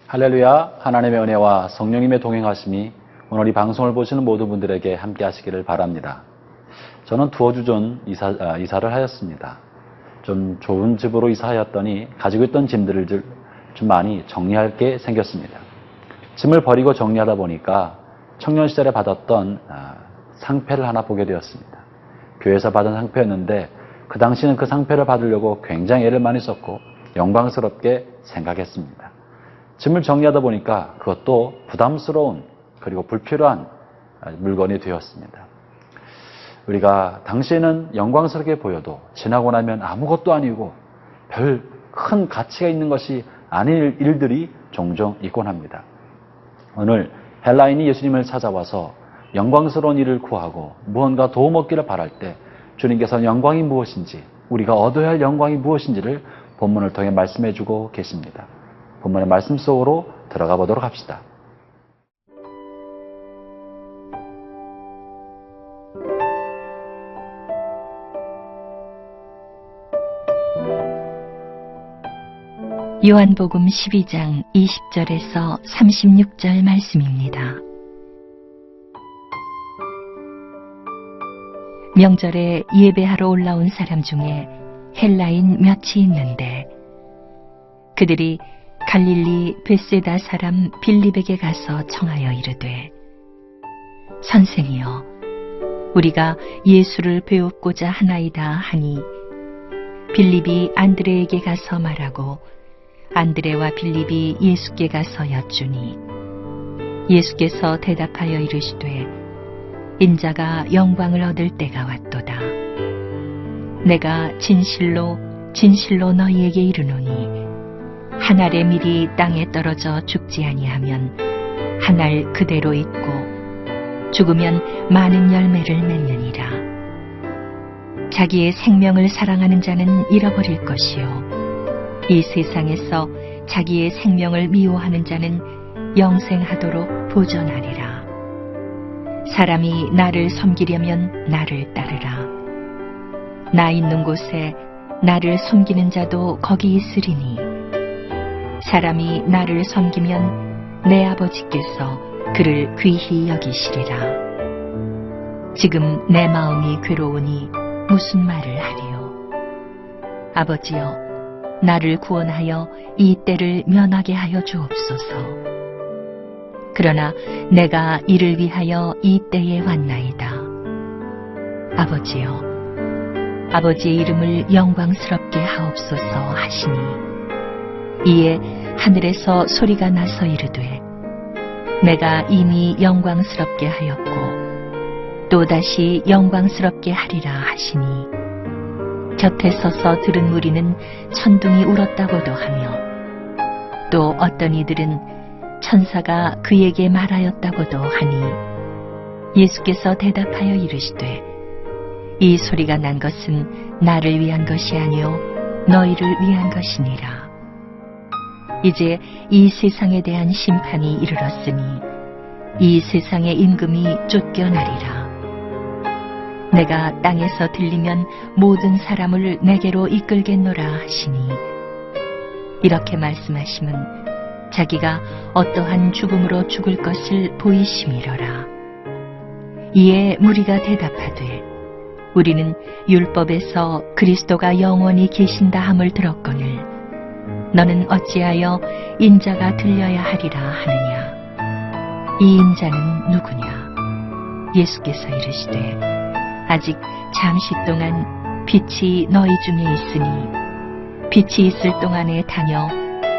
할렐루야, 하나님의 은혜와 성령님의 동행하심이 오늘 이 방송을 보시는 모든 분들에게 함께 하시기를 바랍니다. 저는 두어 주 전 이사를 하였습니다. 좀 좋은 집으로 이사하였더니 가지고 있던 짐들을 좀 많이 정리할 게 생겼습니다. 짐을 버리고 정리하다 보니까 청년 시절에 받았던 상패를 하나 보게 되었습니다. 교회에서 받은 상패였는데 그 당시는 그 상패를 받으려고 굉장히 애를 많이 썼고 영광스럽게 생각했습니다. 짐을 정리하다 보니까 그것도 부담스러운 그리고 불필요한 물건이 되었습니다. 우리가 당시에는 영광스럽게 보여도 지나고 나면 아무것도 아니고 별 큰 가치가 있는 것이 아닌 일들이 종종 있곤 합니다. 오늘 헬라인이 예수님을 찾아와서 영광스러운 일을 구하고 무언가 도움 얻기를 바랄 때 주님께서는 영광이 무엇인지, 우리가 얻어야 할 영광이 무엇인지를 본문을 통해 말씀해 주고 계십니다. 본문의 말씀 속으로 들어가 보도록 합시다. 요한복음 12장 20절에서 36절 말씀입니다. 명절에 예배하러 올라온 사람 중에 헬라인 몇이 있는데 그들이 갈릴리 벳세다 사람 빌립에게 가서 청하여 이르되 선생이여 우리가 예수를 배웁고자 하나이다 하니 빌립이 안드레에게 가서 말하고 안드레와 빌립이 예수께 가서 여쭈니 예수께서 대답하여 이르시되 인자가 영광을 얻을 때가 왔도다. 내가 진실로 진실로 너희에게 이르노니 한 알의 밀이 땅에 떨어져 죽지 아니하면 한 알 그대로 있고 죽으면 많은 열매를 맺느니라. 자기의 생명을 사랑하는 자는 잃어버릴 것이요 이 세상에서 자기의 생명을 미워하는 자는 영생하도록 보존하리라. 사람이 나를 섬기려면 나를 따르라. 나 있는 곳에 나를 섬기는 자도 거기 있으리니 사람이 나를 섬기면 내 아버지께서 그를 귀히 여기시리라. 지금 내 마음이 괴로우니 무슨 말을 하리요. 아버지여 나를 구원하여 이 때를 면하게 하여 주옵소서. 그러나 내가 이를 위하여 이 때에 왔나이다. 아버지여 아버지의 이름을 영광스럽게 하옵소서 하시니 이에 하늘에서 소리가 나서 이르되 내가 이미 영광스럽게 하였고 또다시 영광스럽게 하리라 하시니 곁에 서서 들은 무리는 천둥이 울었다고도 하며 또 어떤 이들은 천사가 그에게 말하였다고도 하니 예수께서 대답하여 이르시되 이 소리가 난 것은 나를 위한 것이 아니요 너희를 위한 것이니라. 이제 이 세상에 대한 심판이 이르렀으니 이 세상의 임금이 쫓겨나리라. 내가 땅에서 들리면 모든 사람을 내게로 이끌겠노라 하시니 이렇게 말씀하심은 자기가 어떠한 죽음으로 죽을 것을 보이심이로라. 이에 무리가 대답하되 우리는 율법에서 그리스도가 영원히 계신다 함을 들었거늘 너는 어찌하여 인자가 들려야 하리라 하느냐. 이 인자는 누구냐. 예수께서 이르시되 아직 잠시 동안 빛이 너희 중에 있으니 빛이 있을 동안에 다녀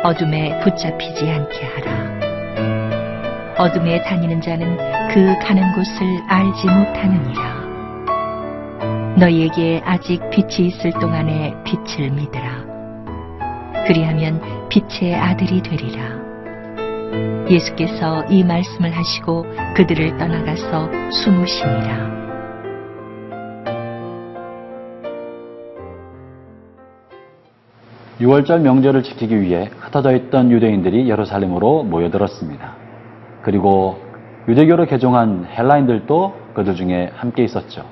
어둠에 붙잡히지 않게 하라. 어둠에 다니는 자는 그 가는 곳을 알지 못하느니라. 너희에게 아직 빛이 있을 동안에 빛을 믿으라. 그리하면 빛의 아들이 되리라. 예수께서 이 말씀을 하시고 그들을 떠나가서 숨으시니라. 유월절 명절을 지키기 위해 흩어져 있던 유대인들이 예루살렘으로 모여들었습니다. 그리고 유대교로 개종한 헬라인들도 그들 중에 함께 있었죠.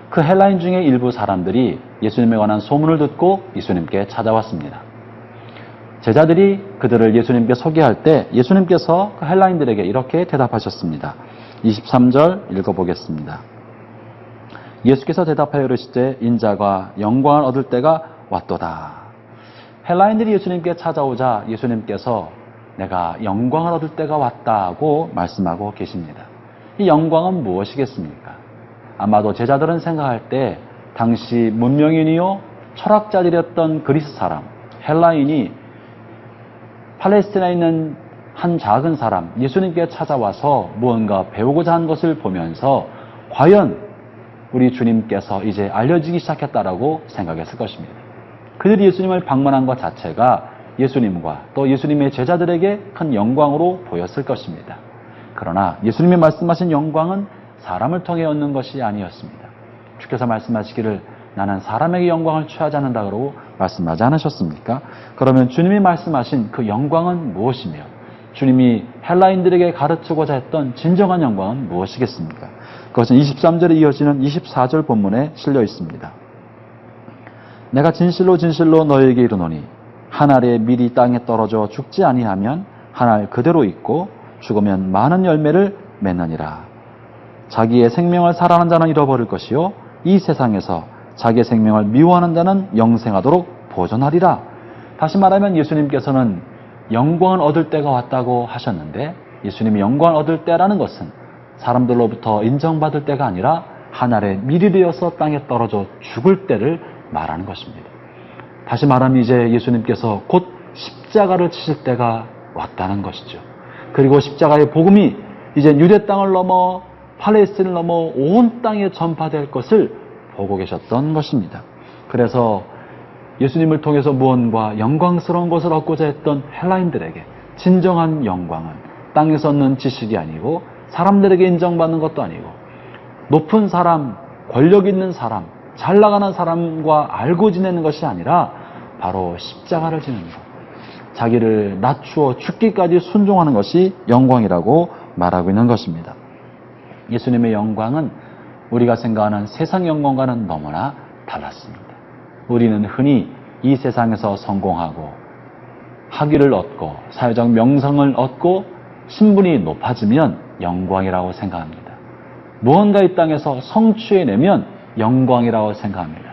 그 헬라인 중에 일부 사람들이 예수님에 관한 소문을 듣고 예수님께 찾아왔습니다. 제자들이 그들을 예수님께 소개할 때 예수님께서 그 헬라인들에게 이렇게 대답하셨습니다. 23절 읽어보겠습니다. 예수께서 대답하여 이르시되 인자가 영광을 얻을 때가 왔도다. 헬라인들이 예수님께 찾아오자 예수님께서 내가 영광을 얻을 때가 왔다고 말씀하고 계십니다. 이 영광은 무엇이겠습니까? 아마도 제자들은 생각할 때 당시 문명인이요 철학자들이었던 그리스 사람, 헬라인이 팔레스티나에 있는 한 작은 사람, 예수님께 찾아와서 무언가 배우고자 한 것을 보면서 과연 우리 주님께서 이제 알려지기 시작했다라고 생각했을 것입니다. 그들이 예수님을 방문한 것 자체가 예수님과 또 예수님의 제자들에게 큰 영광으로 보였을 것입니다. 그러나 예수님이 말씀하신 영광은 사람을 통해 얻는 것이 아니었습니다. 주께서 말씀하시기를 나는 사람에게 영광을 취하지 않는다고 말씀하지 않으셨습니까? 그러면 주님이 말씀하신 그 영광은 무엇이며 주님이 헬라인들에게 가르치고자 했던 진정한 영광은 무엇이겠습니까? 그것은 23절에 이어지는 24절 본문에 실려 있습니다. 내가 진실로 진실로 너에게 이르노니 한 알의 밀이 땅에 떨어져 죽지 아니하면 한 알 그대로 있고 죽으면 많은 열매를 맺느니라. 자기의 생명을 사랑하는 자는 잃어버릴 것이요 이 세상에서 자기의 생명을 미워하는 자는 영생하도록 보존하리라. 다시 말하면 예수님께서는 영광을 얻을 때가 왔다고 하셨는데 예수님이 영광을 얻을 때라는 것은 사람들로부터 인정받을 때가 아니라 하늘의 밀이 되어서 땅에 떨어져 죽을 때를 말하는 것입니다. 다시 말하면 이제 예수님께서 곧 십자가를 치실 때가 왔다는 것이죠. 그리고 십자가의 복음이 이제 유대 땅을 넘어 팔레스틴을 넘어 온 땅에 전파될 것을 보고 계셨던 것입니다. 그래서 예수님을 통해서 무언가 영광스러운 것을 얻고자 했던 헬라인들에게 진정한 영광은 땅에서 얻는 지식이 아니고 사람들에게 인정받는 것도 아니고 높은 사람, 권력 있는 사람, 잘 나가는 사람과 알고 지내는 것이 아니라 바로 십자가를 지는 것, 자기를 낮추어 죽기까지 순종하는 것이 영광이라고 말하고 있는 것입니다. 예수님의 영광은 우리가 생각하는 세상 영광과는 너무나 달랐습니다. 우리는 흔히 이 세상에서 성공하고 학위를 얻고 사회적 명성을 얻고 신분이 높아지면 영광이라고 생각합니다. 무언가 이 땅에서 성취해내면 영광이라고 생각합니다.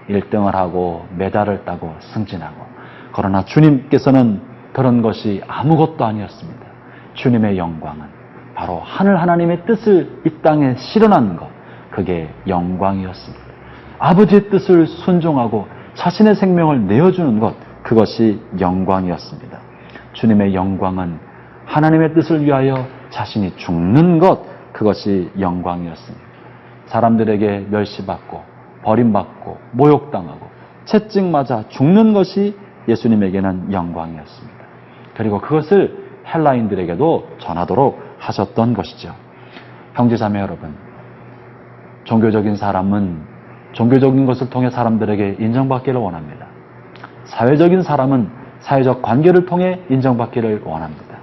1등을 하고 메달을 따고 승진하고. 그러나 주님께서는 그런 것이 아무것도 아니었습니다. 주님의 영광은 바로 하늘 하나님의 뜻을 이 땅에 실현하는 것, 그게 영광이었습니다. 아버지의 뜻을 순종하고 자신의 생명을 내어주는 것, 그것이 영광이었습니다. 주님의 영광은 하나님의 뜻을 위하여 자신이 죽는 것, 그것이 영광이었습니다. 사람들에게 멸시받고 버림받고 모욕당하고 채찍맞아 죽는 것이 예수님에게는 영광이었습니다. 그리고 그것을 헬라인들에게도 전하도록 하셨던 것이죠. 형제자매 여러분, 종교적인 사람은 종교적인 것을 통해 사람들에게 인정받기를 원합니다. 사회적인 사람은 사회적 관계를 통해 인정받기를 원합니다.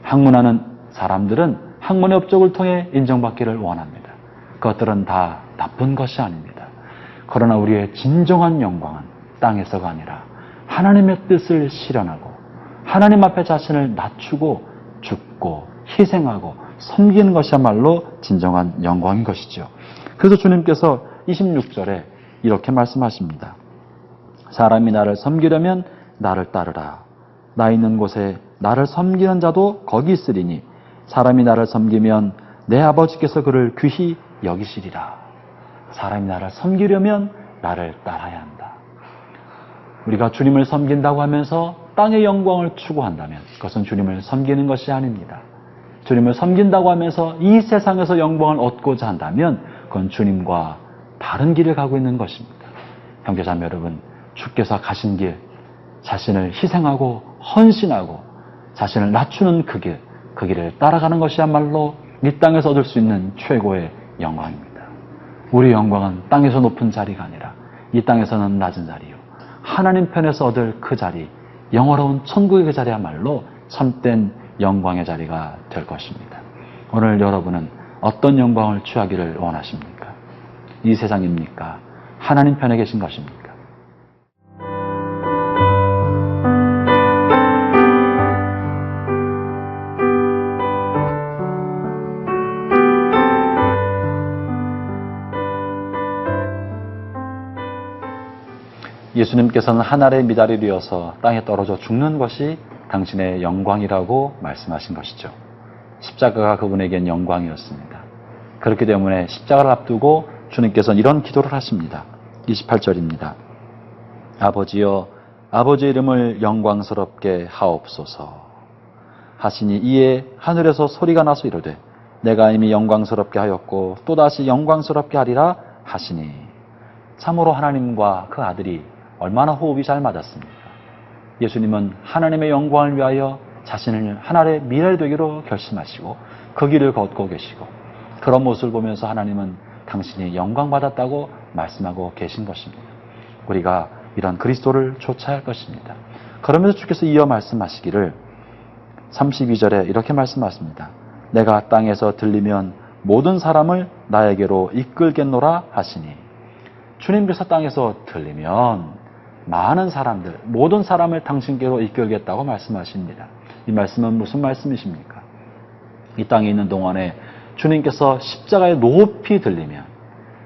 학문하는 사람들은 학문의 업적을 통해 인정받기를 원합니다. 그것들은 다 나쁜 것이 아닙니다. 그러나 우리의 진정한 영광은 땅에서가 아니라 하나님의 뜻을 실현하고 하나님 앞에 자신을 낮추고 죽고 희생하고 섬기는 것이야말로 진정한 영광인 것이죠. 그래서 주님께서 26절에 이렇게 말씀하십니다. 사람이 나를 섬기려면 나를 따르라. 나 있는 곳에 나를 섬기는 자도 거기 있으리니 사람이 나를 섬기면 내 아버지께서 그를 귀히 여기시리라. 사람이 나를 섬기려면 나를 따라야 한다. 우리가 주님을 섬긴다고 하면서 땅의 영광을 추구한다면 그것은 주님을 섬기는 것이 아닙니다. 주님을 섬긴다고 하면서 이 세상에서 영광을 얻고자 한다면 그건 주님과 다른 길을 가고 있는 것입니다. 형제자매 여러분, 주께서 가신 길, 자신을 희생하고 헌신하고 자신을 낮추는 그 길을 따라가는 것이야말로 이 땅에서 얻을 수 있는 최고의 영광입니다. 우리의 영광은 땅에서 높은 자리가 아니라 이 땅에서는 낮은 자리요. 하나님 편에서 얻을 그 자리, 영원로운 천국의 그 자리야말로 참된 영광의 자리가 될 것입니다. 오늘 여러분은 어떤 영광을 취하기를 원하십니까? 이 세상입니까? 하나님 편에 계신 것입니까? 예수님께서는 하늘의 미달이 되어서 땅에 떨어져 죽는 것이 당신의 영광이라고 말씀하신 것이죠. 십자가가 그분에겐 영광이었습니다. 그렇기 때문에 십자가를 앞두고 주님께서는 이런 기도를 하십니다. 28절입니다. 아버지여, 아버지의 이름을 영광스럽게 하옵소서 하시니 이에 하늘에서 소리가 나서 이르되 내가 이미 영광스럽게 하였고 또다시 영광스럽게 하리라 하시니. 참으로 하나님과 그 아들이 얼마나 호흡이 잘 맞았습니까? 예수님은 하나님의 영광을 위하여 자신을 하늘의 미랄 되기로 결심하시고 그 길을 걷고 계시고 그런 모습을 보면서 하나님은 당신이 영광받았다고 말씀하고 계신 것입니다. 우리가 이런 그리스도를 좇아야 할 것입니다. 그러면서 주께서 이어 말씀하시기를 32절에 이렇게 말씀하십니다. 내가 땅에서 들리면 모든 사람을 나에게로 이끌겠노라 하시니. 주님께서 땅에서 들리면 많은 사람들, 모든 사람을 당신께로 이끌겠다고 말씀하십니다. 이 말씀은 무슨 말씀이십니까? 이 땅에 있는 동안에 주님께서 십자가에 높이 들리면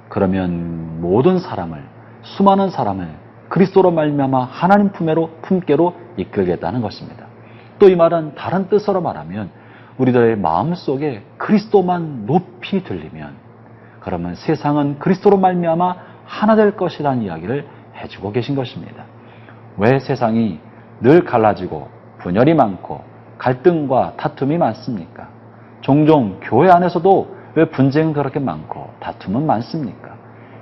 그러면 모든 사람을, 수많은 사람을 그리스도로 말미암아 하나님 품께로 이끌겠다는 것입니다. 또 이 말은 다른 뜻으로 말하면 우리들의 마음속에 그리스도만 높이 들리면 그러면 세상은 그리스도로 말미암아 하나 될 것이라는 이야기를 해주고 계신 것입니다. 왜 세상이 늘 갈라지고 분열이 많고 갈등과 다툼이 많습니까? 종종 교회 안에서도 왜 분쟁은 그렇게 많고 다툼은 많습니까?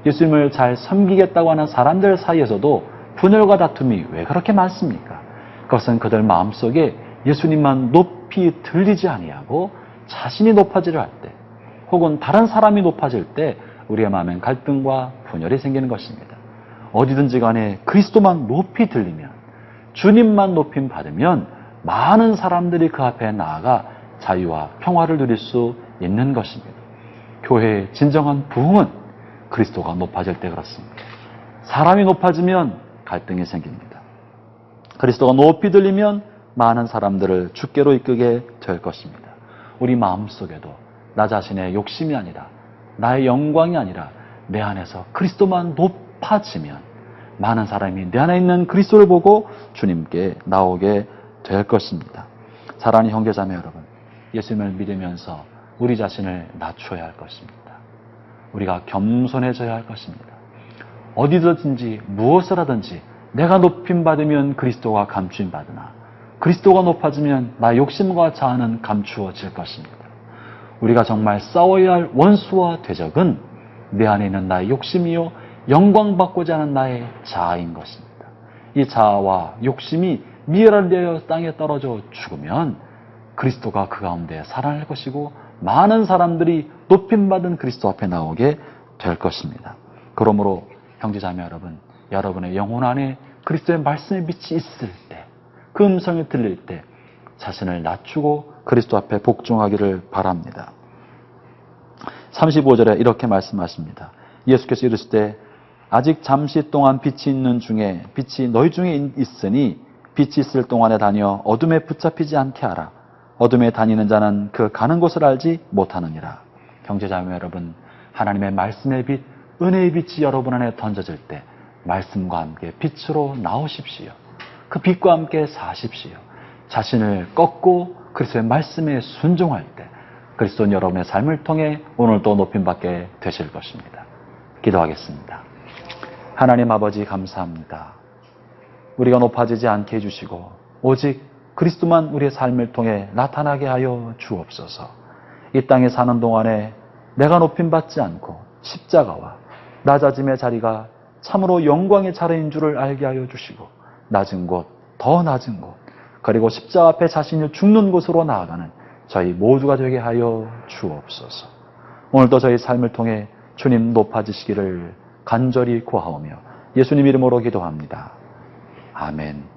예수님을 잘 섬기겠다고 하는 사람들 사이에서도 분열과 다툼이 왜 그렇게 많습니까? 그것은 그들 마음속에 예수님만 높이 들리지 아니하고 자신이 높아지려 할 때 혹은 다른 사람이 높아질 때 우리의 마음엔 갈등과 분열이 생기는 것입니다. 어디든지 간에 그리스도만 높이 들리면 주님만 높임 받으면 많은 사람들이 그 앞에 나아가 자유와 평화를 누릴 수 있는 것입니다. 교회의 진정한 부흥은 그리스도가 높아질 때 그렇습니다. 사람이 높아지면 갈등이 생깁니다. 그리스도가 높이 들리면 많은 사람들을 주께로 이끌게 될 것입니다. 우리 마음속에도 나 자신의 욕심이 아니라 나의 영광이 아니라 내 안에서 그리스도만 높아지면 많은 사람이 내 안에 있는 그리스도를 보고 주님께 나오게 될 것입니다. 사랑하는 형제자매 여러분, 예수님을 믿으면서 우리 자신을 낮춰야 할 것입니다. 우리가 겸손해져야 할 것입니다. 어디든지 무엇을 하든지 내가 높임받으면 그리스도가 감추임받으나 그리스도가 높아지면 나의 욕심과 자아는 감추어질 것입니다. 우리가 정말 싸워야 할 원수와 대적은 내 안에 있는 나의 욕심이요 영광받고자 하는 나의 자아인 것입니다. 이 자아와 욕심이 미열되어 땅에 떨어져 죽으면 그리스도가 그 가운데 살아날 것이고 많은 사람들이 높임받은 그리스도 앞에 나오게 될 것입니다. 그러므로 형제자매 여러분, 여러분의 영혼 안에 그리스도의 말씀의 빛이 있을 때, 그 음성이 들릴 때 자신을 낮추고 그리스도 앞에 복종하기를 바랍니다. 35절에 이렇게 말씀하십니다. 예수께서 이르시되 아직 잠시 동안 빛이 있는 중에 빛이 너희 중에 있으니 빛이 있을 동안에 다녀 어둠에 붙잡히지 않게 하라. 어둠에 다니는 자는 그 가는 곳을 알지 못하느니라. 형제자매 여러분, 하나님의 말씀의 빛, 은혜의 빛이 여러분 안에 던져질 때 말씀과 함께 빛으로 나오십시오. 그 빛과 함께 사십시오. 자신을 꺾고 그리스도의 말씀에 순종할 때 그리스도는 여러분의 삶을 통해 오늘도 높임받게 되실 것입니다. 기도하겠습니다. 하나님 아버지 감사합니다. 우리가 높아지지 않게 해주시고 오직 그리스도만 우리의 삶을 통해 나타나게 하여 주옵소서. 이 땅에 사는 동안에 내가 높임받지 않고 십자가와 낮아짐의 자리가 참으로 영광의 자리인 줄을 알게 하여 주시고 낮은 곳 더 낮은 곳, 그리고 십자가 앞에 자신이 죽는 곳으로 나아가는 저희 모두가 되게 하여 주옵소서. 오늘도 저희 삶을 통해 주님 높아지시기를 간절히 구하오며 예수님 이름으로 기도합니다. 아멘.